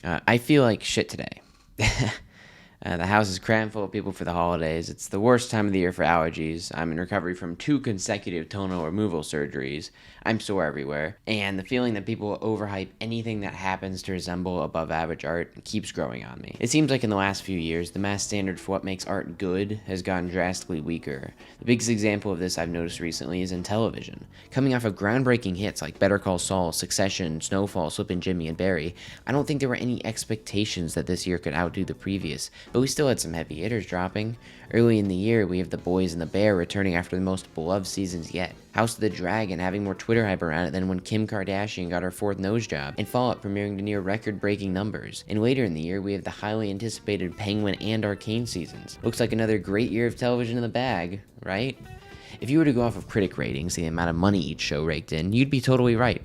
I feel like shit today. The house is crammed full of people for the holidays. It's the worst time of the year for allergies. I'm in recovery from 2 consecutive tonal removal surgeries. I'm sore everywhere. And the feeling that people overhype anything that happens to resemble above average art keeps growing on me. It seems like in the last few years, the mass standard for what makes art good has gotten drastically weaker. The biggest example of this I've noticed recently is in television. Coming off of groundbreaking hits like Better Call Saul, Succession, Snowfall, Slippin' Jimmy, and Barry, I don't think there were any expectations that this year could outdo the previous, but we still had some heavy hitters dropping. Early in the year, we have The Boys and The Bear returning after the most beloved seasons yet. House of the Dragon having more Twitter hype around it than when Kim Kardashian got her 4th nose job, and Fallout premiering to near record-breaking numbers. And later in the year, we have the highly anticipated Penguin and Arcane seasons. Looks like another great year of television in the bag, right? If you were to go off of critic ratings, the amount of money each show raked in, you'd be totally right.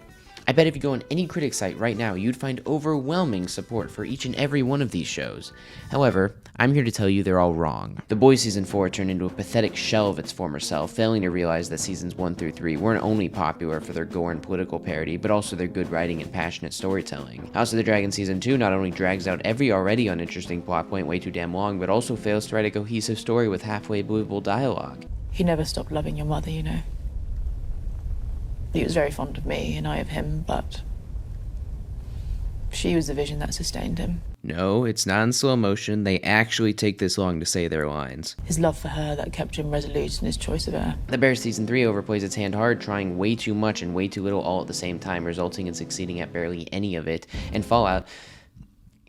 I bet if you go on any critic site right now, you'd find overwhelming support for each and every one of these shows. However, I'm here to tell you they're all wrong. The Boys Season 4 turned into a pathetic shell of its former self, failing to realize that Seasons 1 through 3 weren't only popular for their gore and political parody, but also their good writing and passionate storytelling. House of the Dragon Season 2 not only drags out every already uninteresting plot point way too damn long, but also fails to write a cohesive story with halfway believable dialogue. He never stopped loving your mother, you know. He was very fond of me, and I of him, but she was the vision that sustained him. No, it's not in slow motion. They actually take this long to say their lines. His love for her that kept him resolute in his choice of her. The Bear Season 3 overplays its hand hard, trying way too much and way too little all at the same time, resulting in succeeding at barely any of it. And Fallout...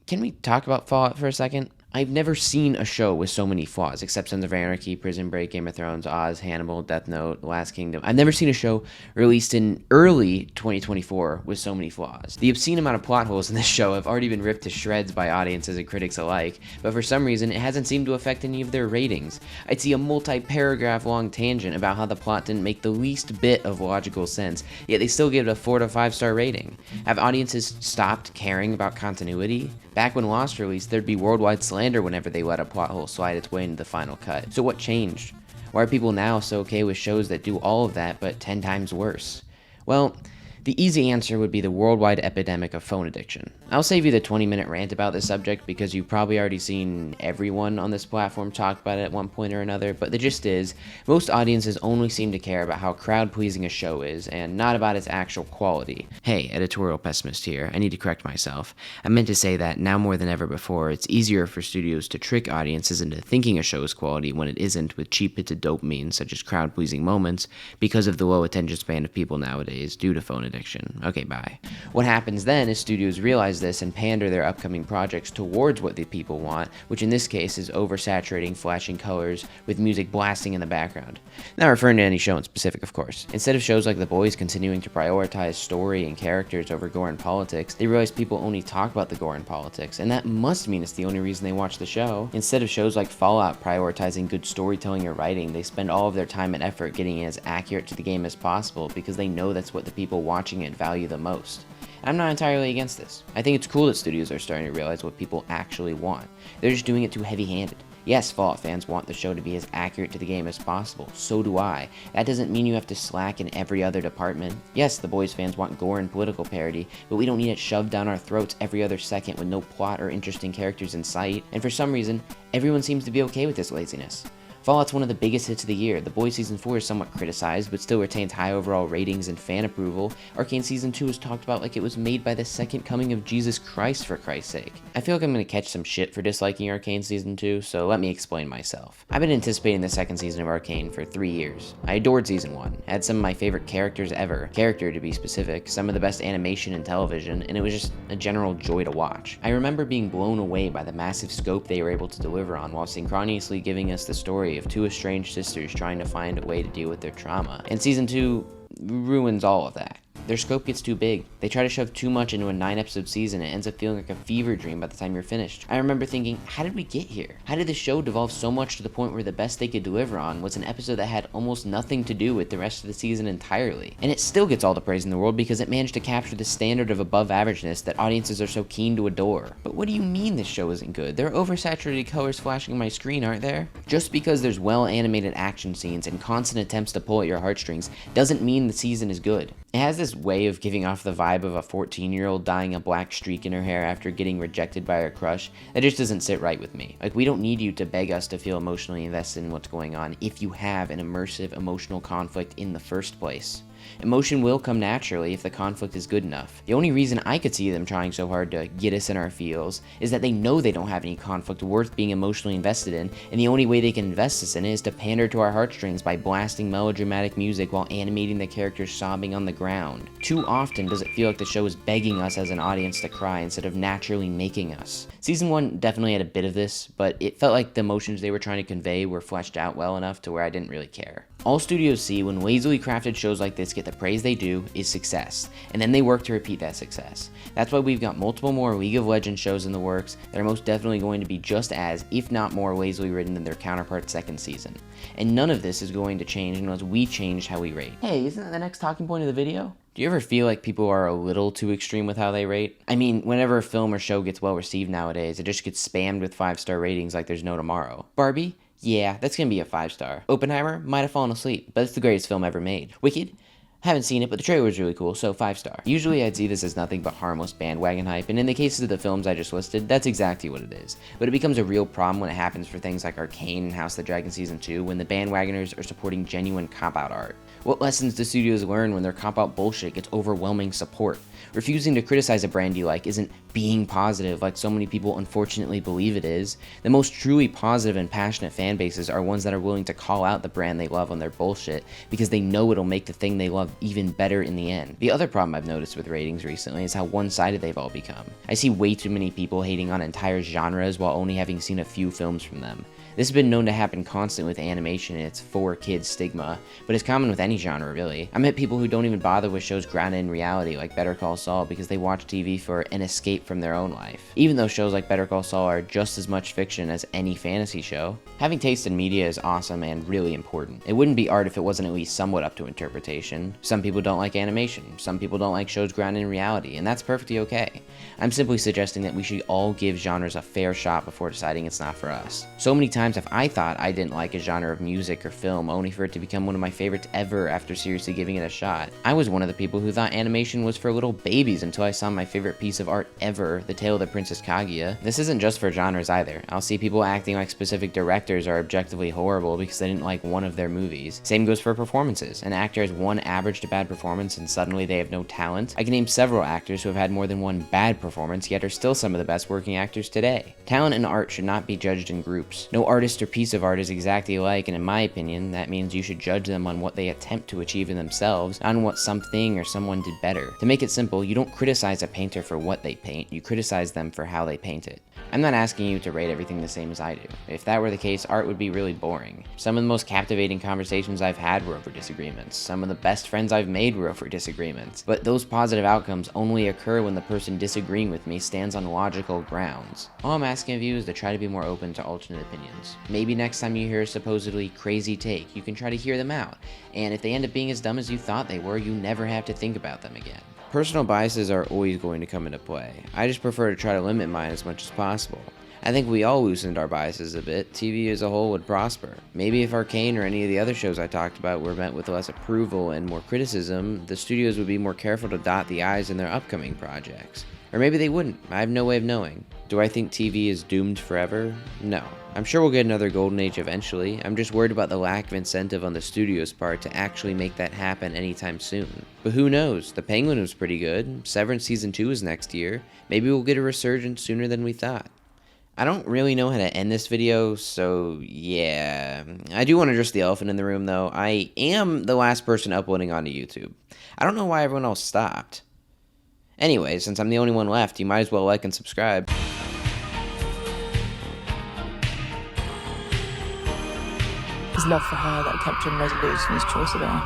Can we talk about Fallout for a second? I've never seen a show with so many flaws, except Sons of Anarchy, Prison Break, Game of Thrones, Oz, Hannibal, Death Note, Last Kingdom. I've never seen a show released in early 2024 with so many flaws. The obscene amount of plot holes in this show have already been ripped to shreds by audiences and critics alike, but for some reason it hasn't seemed to affect any of their ratings. I'd see a multi-paragraph long tangent about how the plot didn't make the least bit of logical sense, yet they still gave it a 4 to 5 star rating. Have audiences stopped caring about continuity? Back when Lost released, there'd be worldwide slander whenever they let a plot hole slide its way into the final cut. So what changed? Why are people now so okay with shows that do all of that but 10 times worse? Well, the easy answer would be the worldwide epidemic of phone addiction. I'll save you the 20-minute rant about this subject because you've probably already seen everyone on this platform talk about it at one point or another, but the gist is, most audiences only seem to care about how crowd-pleasing a show is and not about its actual quality. Hey, editorial pessimist here, I need to correct myself. I meant to say that now more than ever before, it's easier for studios to trick audiences into thinking a show is quality when it isn't with cheap hits of dopamine such as crowd-pleasing moments because of the low attention span of people nowadays due to phone addiction. Okay, bye. What happens then is studios realize this and pander their upcoming projects towards what the people want, which in this case is oversaturating flashing colors with music blasting in the background. Not referring to any show in specific, of course. Instead of shows like The Boys continuing to prioritize story and characters over gore and politics, they realize people only talk about the gore and politics, and that must mean it's the only reason they watch the show. Instead of shows like Fallout prioritizing good storytelling or writing, they spend all of their time and effort getting as accurate to the game as possible because they know that's what the people watching it value the most. I'm not entirely against this. I think it's cool that studios are starting to realize what people actually want. They're just doing it too heavy-handed. Yes, Fallout fans want the show to be as accurate to the game as possible. So do I. That doesn't mean you have to slack in every other department. Yes, the Boys fans want gore and political parody, but we don't need it shoved down our throats every other second with no plot or interesting characters in sight. And for some reason, everyone seems to be okay with this laziness. Fallout's one of the biggest hits of the year. The Boys Season 4 is somewhat criticized, but still retains high overall ratings and fan approval. Arcane Season 2 is talked about like it was made by the second coming of Jesus Christ, for Christ's sake. I feel like I'm going to catch some shit for disliking Arcane Season 2, so let me explain myself. I've been anticipating the second season of Arcane for 3 years. I adored Season 1, had some of my favorite characters ever, character to be specific, some of the best animation in television, and it was just a general joy to watch. I remember being blown away by the massive scope they were able to deliver on while synchronously giving us the story of 2 estranged sisters trying to find a way to deal with their trauma. And Season 2 ruins all of that. Their scope gets too big. They try to shove too much into a 9-episode season and it ends up feeling like a fever dream by the time you're finished. I remember thinking, how did we get here? How did the show devolve so much to the point where the best they could deliver on was an episode that had almost nothing to do with the rest of the season entirely? And it still gets all the praise in the world because it managed to capture the standard of above averageness that audiences are so keen to adore. But what do you mean this show isn't good? There are oversaturated colors flashing on my screen, aren't there? Just because there's well animated action scenes and constant attempts to pull at your heartstrings doesn't mean the season is good. It has this way of giving off the vibe of a 14-year-old dyeing a black streak in her hair after getting rejected by her crush that just doesn't sit right with me. Like, we don't need you to beg us to feel emotionally invested in what's going on if you have an immersive emotional conflict in the first place. Emotion will come naturally if the conflict is good enough. The only reason I could see them trying so hard to get us in our feels is that they know they don't have any conflict worth being emotionally invested in, and the only way they can invest us in it is to pander to our heartstrings by blasting melodramatic music while animating the characters sobbing on the ground. Too often does it feel like the show is begging us as an audience to cry instead of naturally making us. Season 1 definitely had a bit of this, but it felt like the emotions they were trying to convey were fleshed out well enough to where I didn't really care. All studios see when lazily crafted shows like this get the praise they do is success, and then they work to repeat that success. That's why we've got multiple more League of Legends shows in the works that are most definitely going to be just as, if not more, lazily written than their counterpart's second season. And none of this is going to change unless we change how we rate. Hey, isn't that the next talking point of the video? Do you ever feel like people are a little too extreme with how they rate? I mean, whenever a film or show gets well received nowadays, it just gets spammed with 5-star ratings like there's no tomorrow. Barbie? Yeah, that's gonna be a 5-star. Oppenheimer? Might have fallen asleep, but it's the greatest film ever made. Wicked? Haven't seen it, but the trailer was really cool, so 5-star. Usually I'd see this as nothing but harmless bandwagon hype, and in the cases of the films I just listed, that's exactly what it is. But it becomes a real problem when it happens for things like Arcane and House of the Dragon Season 2, when the bandwagoners are supporting genuine cop-out art. What lessons do studios learn when their cop-out bullshit gets overwhelming support? Refusing to criticize a brand you like isn't being positive like so many people unfortunately believe it is. The most truly positive and passionate fan bases are ones that are willing to call out the brand they love on their bullshit because they know it'll make the thing they love even better in the end. The other problem I've noticed with ratings recently is how one-sided they've all become. I see way too many people hating on entire genres while only having seen a few films from them. This has been known to happen constantly with animation and its for kids stigma, but it's common with any genre really. I met people who don't even bother with shows grounded in reality like Better Call Saul because they watch TV for an escape from their own life. Even though shows like Better Call Saul are just as much fiction as any fantasy show, having taste in media is awesome and really important. It wouldn't be art if it wasn't at least somewhat up to interpretation. Some people don't like animation, some people don't like shows grounded in reality, and that's perfectly okay. I'm simply suggesting that we should all give genres a fair shot before deciding it's not for us. So many times have I thought I didn't like a genre of music or film only for it to become one of my favorites ever after seriously giving it a shot. I was one of the people who thought animation was for little babies until I saw my favorite piece of art ever, The Tale of the Princess Kaguya. This isn't just for genres either. I'll see people acting like specific directors are objectively horrible because they didn't like one of their movies. Same goes for performances. An actor has one average to bad performance and suddenly they have no talent. I can name several actors who have had more than one bad performance yet are still some of the best working actors today. Talent and art should not be judged in groups. No artist or piece of art is exactly alike, and in my opinion, that means you should judge them on what they attempt to achieve in themselves, not on what something or someone did better. To make it simple, you don't criticize a painter for what they paint, you criticize them for how they paint it. I'm not asking you to rate everything the same as I do. If that were the case, art would be really boring. Some of the most captivating conversations I've had were over disagreements. Some of the best friends I've made were over disagreements. But those positive outcomes only occur when the person disagreeing with me stands on logical grounds. All I'm asking of you is to try to be more open to alternate opinions. Maybe next time you hear a supposedly crazy take, you can try to hear them out. And if they end up being as dumb as you thought they were, you never have to think about them again. Personal biases are always going to come into play. I just prefer to try to limit mine as much as possible. I think we all loosened our biases a bit, TV as a whole would prosper. Maybe if Arcane or any of the other shows I talked about were met with less approval and more criticism, the studios would be more careful to dot the I's in their upcoming projects. Or maybe they wouldn't. I have no way of knowing. Do I think TV is doomed forever? No. I'm sure we'll get another golden age eventually. I'm just worried about the lack of incentive on the studio's part to actually make that happen anytime soon. But who knows? The Penguin was pretty good. Severance Season 2 is next year. Maybe we'll get a resurgence sooner than we thought. I don't really know how to end this video, so yeah. I do want to address the elephant in the room though. I am the last person uploading onto YouTube. I don't know why everyone else stopped. Anyway, since I'm the only one left, you might as well like and subscribe. His love for her that kept him resolute in his choice of her.